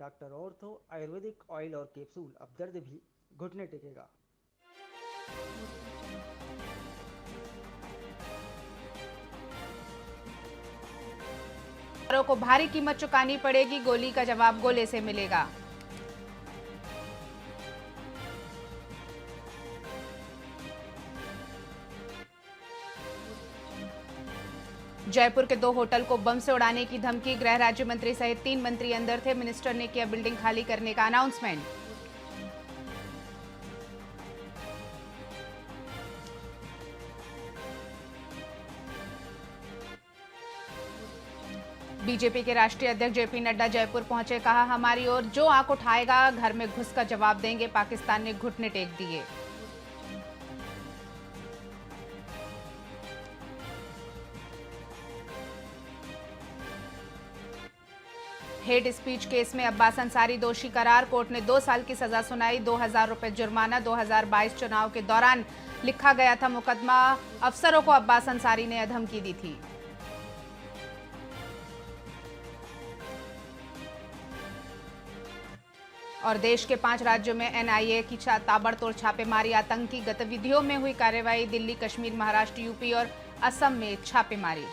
Doctor ortho Ayurvedic oil और capsule, अब दर्द भी घुटने टेकेगा। को भारी कीमत चुकानी पड़ेगी, गोली का जवाब गोले से मिलेगा। जयपुर के 2 होटल को बम से उड़ाने की धमकी, गृह राज्य मंत्री सहित 3 मंत्री अंदर थे। मिनिस्टर ने किया बिल्डिंग खाली करने का अनाउंसमेंट। बीजेपी के राष्ट्रीय अध्यक्ष जेपी नड्डा जयपुर पहुंचे, कहा हमारी ओर जो आंख उठाएगा घर में घुसकर जवाब देंगे। पाकिस्तान ने घुटने टेक दिए। हेट स्पीच केस में अब्बास अंसारी दोषी करार, कोर्ट ने 2 साल की सजा सुनाई। 2000 रुपए जुर्माना। 2022 चुनाव के दौरान लिखा गया था मुकदमा, अफसरों को अब्बास अंसारी ने धमकी दी थी। और देश के 5 राज्यों में एनआईए की ताबड़तोड़ छापेमारी, आतंकी गतिविधियों में हुई कार्रवाई। दिल्ली, कश्मीर, महाराष्ट्र, यूपी और असम में छापेमारी।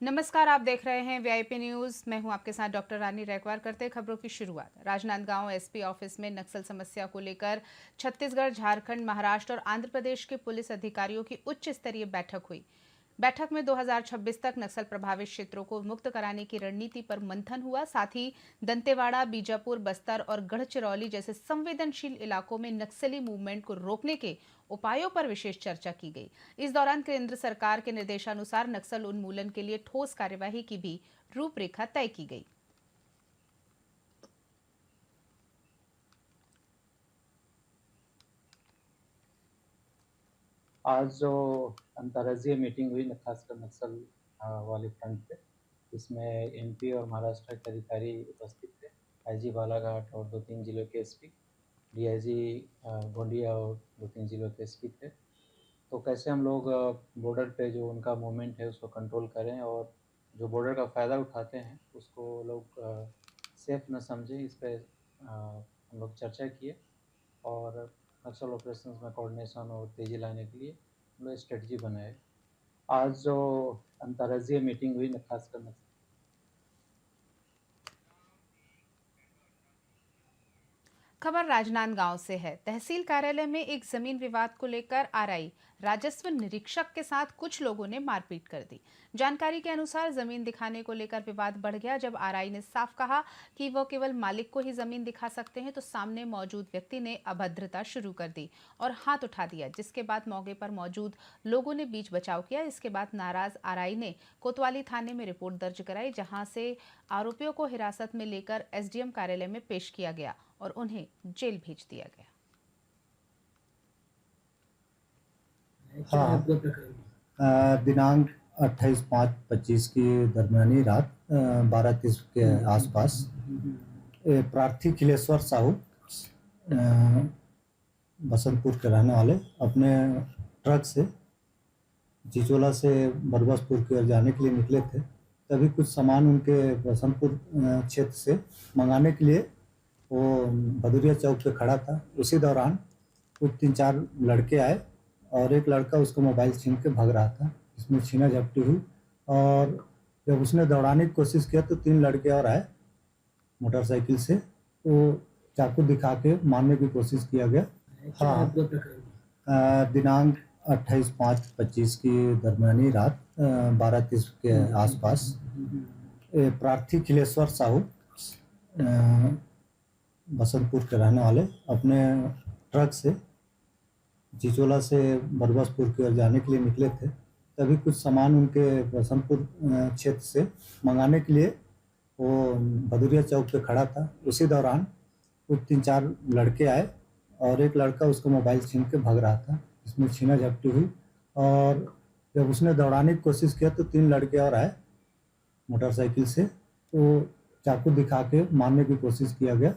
नमस्कार, आप देख रहे हैं वीआईपी न्यूज। मैं हूं आपके साथ डॉक्टर रानी रैकवार। करते खबरों की शुरुआत। राजनांदगांव एसपी ऑफिस में नक्सल समस्या को लेकर छत्तीसगढ़, झारखंड, महाराष्ट्र और आंध्र प्रदेश के पुलिस अधिकारियों की उच्च स्तरीय बैठक हुई। बैठक में 2026 तक नक्सल प्रभावित क्षेत्रों को मुक्त कराने की रणनीति पर मंथन हुआ। साथ ही दंतेवाड़ा, बीजापुर, बस्तर और गढ़चिरौली जैसे संवेदनशील इलाकों में नक्सली मूवमेंट को रोकने के उपायों पर विशेष चर्चा की गई। इस दौरान केंद्र सरकार के निर्देशानुसार नक्सल उन्मूलन के लिए ठोस कार्यवाही की भी रूपरेखा तय की गई। आज जो अंतर्राज्यीय मीटिंग हुई न खासकर नक्सल वाले फ्रंट पे, इसमें एमपी और महाराष्ट्र के अधिकारी उपस्थित थे। आईजी बालाघाट और 2-3 जिलों के एसपी, डीआईजी गोंडिया और 2-3 जिलों के एसपी थे। तो कैसे हम लोग बॉर्डर पे जो उनका मूवमेंट है उसको कंट्रोल करें और जो बॉर्डर का फ़ायदा उठाते हैं उसको लोग सेफ न समझें, इस पर हम लोग चर्चा किए और नक्सल ऑपरेशंस में कोऑर्डिनेशन और तेज़ी लाने के लिए हम लोग स्ट्रेटजी बनाए। आज जो अंतर्राज्यीय मीटिंग हुई न खासकर खबर राजनांदगांव से है। तहसील कार्यालय में एक जमीन विवाद को लेकर आरआई राजस्व निरीक्षक के साथ कुछ लोगों ने मारपीट कर दी। जानकारी के अनुसार जमीन दिखाने को लेकर विवाद बढ़ गया। जब आरआई ने साफ कहा कि वो केवल मालिक को ही जमीन दिखा सकते हैं, तो सामने मौजूद व्यक्ति ने अभद्रता शुरू कर दी और हाथ उठा दिया, जिसके बाद मौके पर मौजूद लोगों ने बीच बचाव किया। इसके बाद नाराज आरआई ने कोतवाली थाने में रिपोर्ट दर्ज कराई, जहां से आरोपियों को हिरासत में लेकर एसडीएम कार्यालय में पेश किया गया और उन्हें जेल भेज दिया गया। दिनांक 28/5/25 की दरमियानी रात 12:30 के आसपास प्रार्थी खिलेश्वर साहू बसंतपुर के रहने वाले अपने ट्रक से चिचोला से बरबसपुर की ओर जाने के लिए निकले थे। तभी कुछ सामान उनके बसंतपुर क्षेत्र से मंगाने के लिए वो भदुरिया चौक पे खड़ा था। उसी दौरान कुछ 3-4 लड़के आए और एक लड़का उसको मोबाइल छीन के भाग रहा था। इसमें छीना झपटी हुई और जब उसने दौड़ाने की कोशिश किया तो 3 लड़के और आए मोटरसाइकिल से, वो चाकू दिखा के मारने की कोशिश किया गया। दिनांक 28/5/25 की दरमियानी रात 12:30 के आसपास प्रार्थी खिलेश्वर साहू बसंतपुर के रहने वाले अपने ट्रक से चिचोला से बरबसपुर की ओर जाने के लिए निकले थे। तभी कुछ सामान उनके बसंतपुर क्षेत्र से मंगाने के लिए वो भदुरिया चौक पे खड़ा था। उसी दौरान कुछ 3-4 लड़के आए और एक लड़का उसको मोबाइल छीन के भाग रहा था। इसमें छीना झपटी हुई और जब उसने दौड़ाने की कोशिश किया तो 3 लड़के और आए मोटरसाइकिल से, वो चाकू दिखा के मारने की कोशिश किया गया।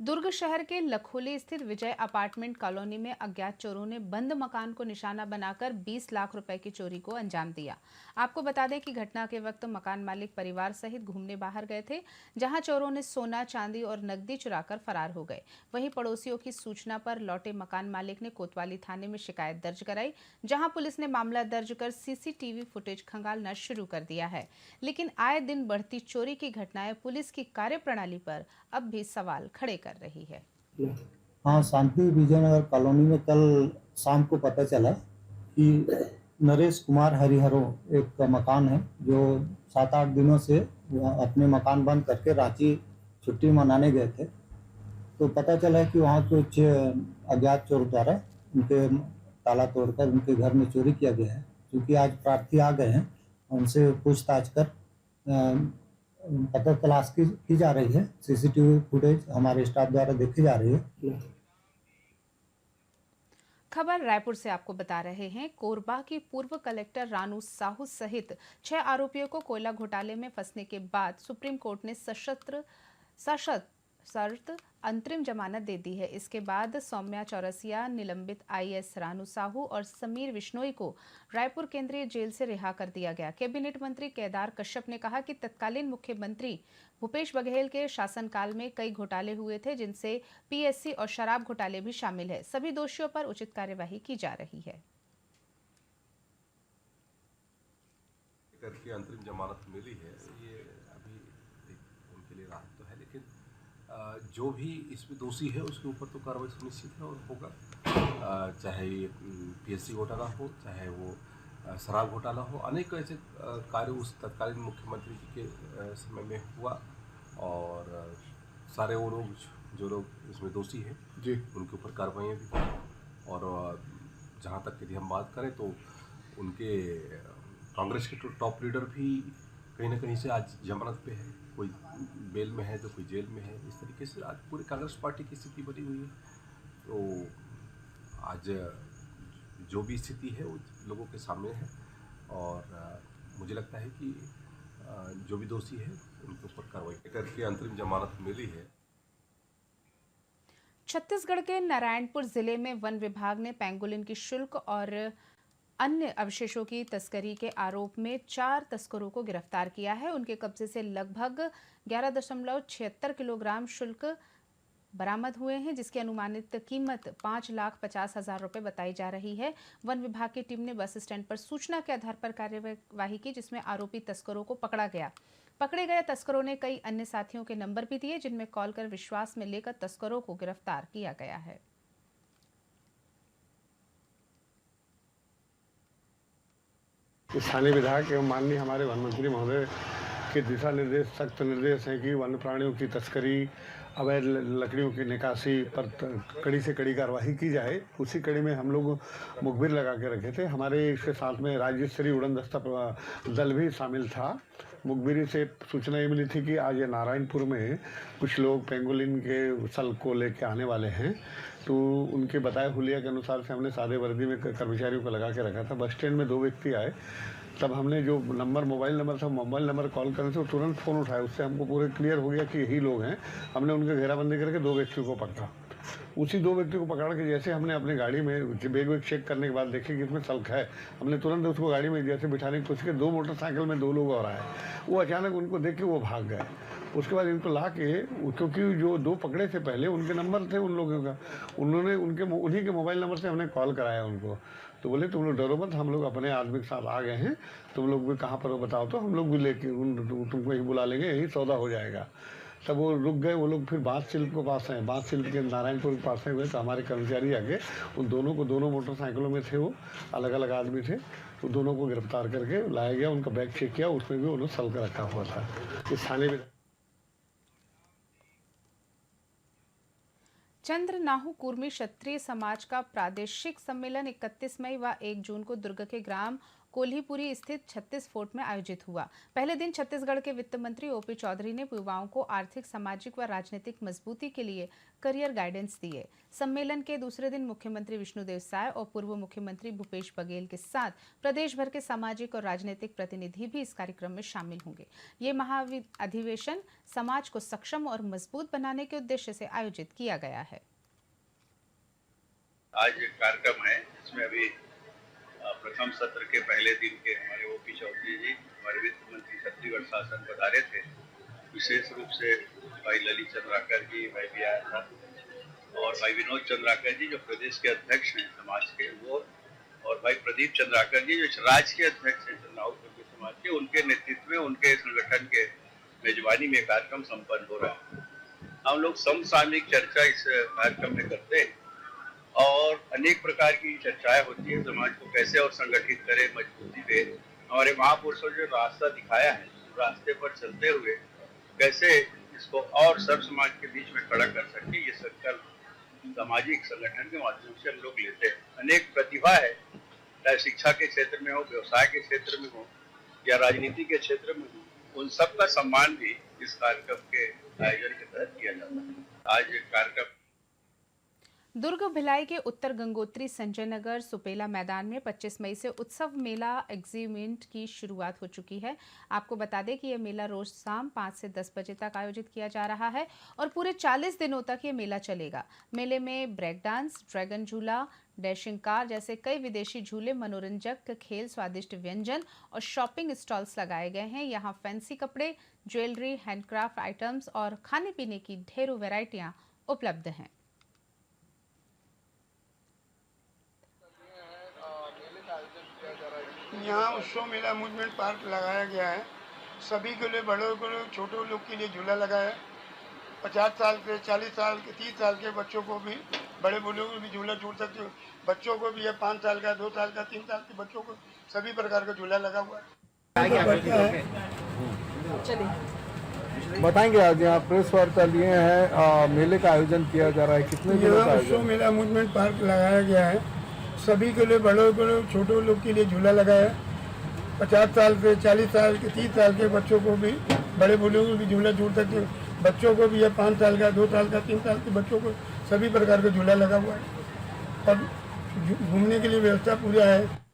दुर्ग शहर के लखोली स्थित विजय अपार्टमेंट कॉलोनी में अज्ञात चोरों ने बंद मकान को निशाना बनाकर 20 लाख रुपए की चोरी को अंजाम दिया। आपको बता दें कि घटना के वक्त मकान मालिक परिवार सहित घूमने बाहर गए थे, जहां चोरों ने सोना, चांदी और नकदी चुराकर फरार हो गए। वहीं पड़ोसियों की सूचना पर लौटे मकान मालिक ने कोतवाली थाने में शिकायत दर्ज कराई, जहां पुलिस ने मामला दर्ज कर सीसीटीवी फुटेज खंगालना शुरू कर दिया है। लेकिन आए दिन बढ़ती चोरी की घटनाएं पुलिस की कार्यप्रणाली पर अब भी सवाल खड़े कर रही है। हाँ, शांति विजयनगर कॉलोनी में कल शाम को पता चला कि नरेश कुमार हरिहरो एक मकान है जो 7-8 दिनों से अपने मकान बंद करके रांची छुट्टी मनाने गए थे। तो पता चला कि वहाँ कुछ अज्ञात चोर द्वारा उनके ताला तोड़कर उनके घर में चोरी किया गया है। क्योंकि आज प्रार्थी आ गए हैं, उनसे पूछताछ कर पता तलाश की जा रही है। सीसीटीवी फुटेज हमारे स्टाफ द्वारा देखी जा रही है। खबर रायपुर से आपको बता रहे हैं। कोरबा की पूर्व कलेक्टर रानू साहू सहित 6 आरोपियों को कोयला घोटाले में फंसने के बाद सुप्रीम कोर्ट ने सशर्त अंतरिम जमानत दे दी है। इसके बाद सौम्या चौरसिया, निलंबित आईएएस रानू साहू और समीर विश्नोई को रायपुर केंद्रीय जेल से रिहा कर दिया गया। कैबिनेट मंत्री केदार कश्यप ने कहा कि तत्कालीन मुख्यमंत्री भूपेश बघेल के शासनकाल में कई घोटाले हुए थे, जिनसे पीएससी और शराब घोटाले भी शामिल है। सभी दोषियों पर उचित कार्यवाही की जा रही है। करके अंतरिम जमानत मिली है, ये अभी उनके लिए राहत तो है, लेकिन जो भी इसमें दोषी है उसके ऊपर तो कार्रवाई सुनिश्चित है और होगा। चाहे पीएससी घोटाला हो, चाहे वो शराब घोटाला हो, अनेक ऐसे कार्य उस तत्कालीन मुख्यमंत्री जी के समय में हुआ और सारे वो लोग जो लोग इसमें दोषी हैं जी, उनके ऊपर कार्रवाइयाँ भी हुई। और जहाँ तक यदि हम बात करें तो उनके कांग्रेस के टॉप लीडर भी कहीं ना कहीं से आज जमानत पे है, कोई बेल में है तो कोई जेल में है। इस तरीके से आज पूरी कांग्रेस पार्टी की स्थिति बनी हुई है। तो आज जो भी स्थिति है वो लोगों के सामने है और मुझे लगता है कि जो भी दोषी है उनके ऊपर कार्रवाई करके अंतरिम जमानत मिली है। छत्तीसगढ़ के नारायणपुर जिले में वन विभाग ने पेंगोलिन की शुल्क और अन्य अवशेषों की तस्करी के आरोप में 4 तस्करों को गिरफ्तार किया है। उनके कब्जे से लगभग 11.76 किलोग्राम शुल्क बरामद हुए हैं, जिसकी अनुमानित कीमत 5,50,000 रुपए बताई जा रही है। वन विभाग की टीम ने बस स्टैंड पर सूचना के आधार पर कार्यवाही की, जिसमें आरोपी तस्करों को पकड़ा गया। पकड़े गए तस्करों ने कई अन्य साथियों के नंबर भी दिए, जिनमें कॉल कर विश्वास में लेकर तस्करों को गिरफ्तार किया गया है। स्थानीय विधायक एवं माननीय हमारे वन मंत्री महोदय के दिशा निर्देश, सख्त निर्देश हैं कि वन्य प्राणियों की तस्करी, अवैध लकड़ियों की निकासी पर कड़ी से कड़ी कार्रवाई की जाए। उसी कड़ी में हम लोग मुखबिर लगा के रखे थे। हमारे इसके साथ में राज्य स्तरीय उड़न दस्ता दल भी शामिल था। मुखबिरी से सूचना ये मिली थी कि आज नारायणपुर में कुछ लोग पेंगोलिन के सल को लेके आने वाले हैं। तो उनके बताए हुलिया के अनुसार से हमने सादे वर्दी में कर्मचारियों को लगा के रखा था। बस स्टैंड में 2 व्यक्ति आए, तब हमने जो मोबाइल नंबर था, मोबाइल नंबर कॉल करने से वो तुरंत फ़ोन उठाया। उससे हमको पूरे क्लियर हो गया कि यही लोग हैं। हमने उनके घेराबंदी करके 2 व्यक्तियों को पकड़ा। उसी 2 व्यक्तियों को पकड़ के जैसे हमने अपनी गाड़ी में बैग वैग चेक करने के बाद देखे कि इसमें सल्क है, हमने तुरंत उसको गाड़ी में जैसे बिठाने की कोशिश की। 2 मोटरसाइकिल में 2 लोग और आए, वो अचानक उनको देख के वो भाग गए। उसके बाद इनको ला के, क्योंकि जो 2 पकड़े से पहले उनके नंबर थे उन लोगों का, उन्होंने उन्हीं के मोबाइल नंबर से हमने कॉल कराया उनको। तो बोले तुम लोग डरो मत, हम लोग अपने आदमी के साथ आ गए हैं, तुम लोग भी कहाँ पर हो बताओ तो हम लोग भी लेके तुमको यही बुला लेंगे, यही सौदा हो जाएगा। तब वो रुक गए। वो लोग फिर बांसशिल्प के पास हैं, बांसशिल्प के नारायणपुर के पास हुए। तो हमारे कर्मचारी आगे उन दोनों को, दोनों मोटरसाइकिलों में थे, वो अलग अलग आदमी थे, तो दोनों को गिरफ्तार करके लाया गया। उनका बैग चेक किया, उसमें भी उन्होंने सल्क रखा हुआ था। इस थाने में चंद्रनाहु कुर्मी क्षत्रिय समाज का प्रादेशिक सम्मेलन 31 मई व 1 जून को दुर्ग के ग्राम कोल्हीपुरी स्थित 36 फोर्ट में आयोजित हुआ। पहले दिन छत्तीसगढ़ के वित्त मंत्री ओपी चौधरी ने युवाओं को आर्थिक, सामाजिक व राजनीतिक मजबूती के लिए करियर गाइडेंस दिए। सम्मेलन के दूसरे दिन मुख्यमंत्री विष्णुदेव साय और पूर्व मुख्यमंत्री भूपेश बघेल के साथ प्रदेश भर के सामाजिक और राजनीतिक प्रतिनिधि भी इस कार्यक्रम में शामिल होंगे। ये महाअधिवेशन समाज को सक्षम और मजबूत बनाने के उद्देश्य से आयोजित किया गया है। आज एक कार्यक्रम है जिसमें अभी प्रथम सत्र के पहले दिन के हमारे ओपी चौधरी जी, हमारे वित्त मंत्री छत्तीसगढ़ शासन पधारे थे। विशेष रूप से भाई ललित चंद्राकर जी, भाई भी आया था, और भाई विनोद चंद्राकर जी जो प्रदेश के अध्यक्ष हैं समाज के, वो, और भाई प्रदीप चंद्राकर जी जो राज्य के अध्यक्ष हैं चंद्राव समाज के, उनके नेतृत्व में, उनके संगठन के मेजबानी में कार्यक्रम संपन्न हो रहा है। हम लोग समसामयिक चर्चा इस कार्यक्रम में करते हैं और अनेक प्रकार की चर्चाएं होती है, समाज को कैसे और संगठित करें, मजबूती दे। हमारे महापुरुषों जो रास्ता दिखाया है, रास्ते पर चलते हुए कैसे इसको और सर्व समाज के बीच में खड़ा कर सके, ये संकल्प सामाजिक संगठन के माध्यम से हम लोग लेते हैं। अनेक प्रतिभा है, चाहे शिक्षा के क्षेत्र में हो, व्यवसाय के क्षेत्र में हो या राजनीति के क्षेत्र में हो, उन सबका सम्मान भी इस कार्यक्रम के आयोजन के तहत किया जाता है। आज कार्यक्रम दुर्ग भिलाई के उत्तर गंगोत्री संजय नगर सुपेला मैदान में 25 मई से उत्सव मेला एग्जीमेंट की शुरुआत हो चुकी है। आपको बता दें कि यह मेला रोज शाम 5 से 10 बजे तक आयोजित किया जा रहा है और पूरे 40 दिनों तक ये मेला चलेगा। मेले में ब्रेक डांस, ड्रैगन झूला, डैशिंग कार जैसे कई विदेशी झूले, मनोरंजक खेल, स्वादिष्ट व्यंजन और शॉपिंग स्टॉल्स लगाए गए हैं। यहाँ फैंसी कपड़े, ज्वेलरी, हैंडक्राफ्ट आइटम्स और खाने पीने की ढेरों वैरायटियां उपलब्ध हैं। यहाँ उत्सव मेला अम्यूजमेंट पार्क लगाया गया है। सभी के लिए, बड़ों के लिए, छोटों लोग के लिए झूला लगा है। 50 साल के, 40 साल के, 30 साल के बच्चों को भी, बड़े बुजुर्ग को भी झूला झूल सकते हो। बच्चों को भी है, 5 साल का, 2 साल का, 3 साल के बच्चों को सभी प्रकार का झूला लगा हुआ है। बताएंगे, आज यहाँ प्रेस वार्ता लिए हैं, मेले का आयोजन किया जा रहा है, कितने दिनों का उत्सव मेला अम्यूजमेंट पार्क लगाया गया है। सभी के लिए, बड़ों के लिए, छोटों लोग के लिए झूला लगा है। 50 साल के, 40 साल के, 30 साल के बच्चों को भी, बड़े बुजुर्ग को भी झूला झूल सकते हो। बच्चों को भी है, 5 साल का, 2 साल का, 3 साल के बच्चों को सभी प्रकार का झूला लगा हुआ है और घूमने के लिए व्यवस्था पूरा है।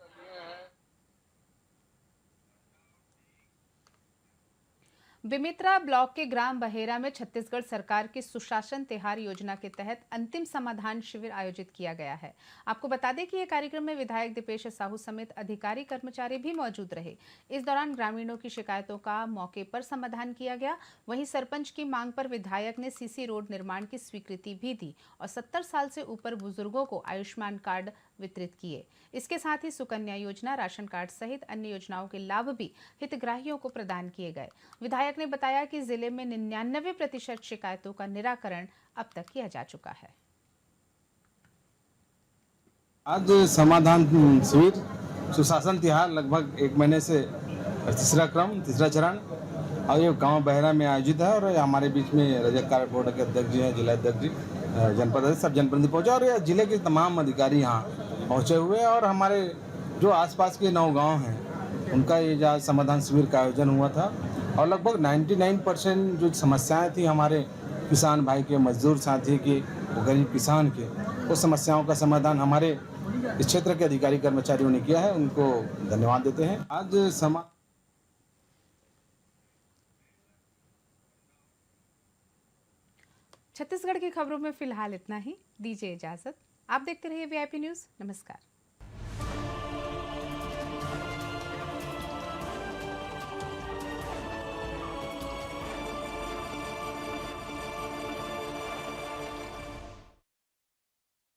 बेमेतरा ब्लॉक के ग्राम बहेरा में छत्तीसगढ़ सरकार की सुशासन तिहार योजना के तहत अंतिम समाधान शिविर आयोजित किया गया है। आपको बता दें कि यह कार्यक्रम में विधायक दीपेश साहू समेत अधिकारी कर्मचारी भी मौजूद रहे। इस दौरान ग्रामीणों की शिकायतों का मौके पर समाधान किया गया। वहीं सरपंच की मांग पर विधायक ने सीसी रोड निर्माण की स्वीकृति भी दी और 70 साल से ऊपर बुजुर्गों को आयुष्मान कार्ड वितरित किए। इसके साथ ही सुकन्या योजना, राशन कार्ड सहित अन्य योजनाओं के लाभ भी हितग्राहियों को प्रदान किए गए। विधायक ने बताया कि जिले में 99% शिकायतों का निराकरण अब तक किया जा चुका है। आज समाधान शिविर सुशासन तिहार लगभग 1 महीने से तीसरा चरण और ये गांव बहेरा में आयोजित है और हमारे बीच में रजत कार्ड बोर्ड के अध्यक्ष जी हैं, जिला अध्यक्ष जी, जनपद अध्यक्ष, सब जनप्रतिनिधि पहुंचे और ये जिले के तमाम अधिकारी यहाँ पहुंचे हुए हैं और हमारे जो आसपास के 9 गांव हैं उनका ये समाधान शिविर का आयोजन हुआ था और लगभग 99% जो समस्याएं थी हमारे किसान भाई के, मजदूर साथी के, गरीब किसान के, वो समस्याओं का समाधान हमारे इस क्षेत्र के अधिकारी कर्मचारियों ने किया है। उनको धन्यवाद देते हैं। आज छत्तीसगढ़ की खबरों में फिलहाल इतना ही। दीजिए इजाजत। आप देखते रहिए वीआईपी न्यूज़। नमस्कार।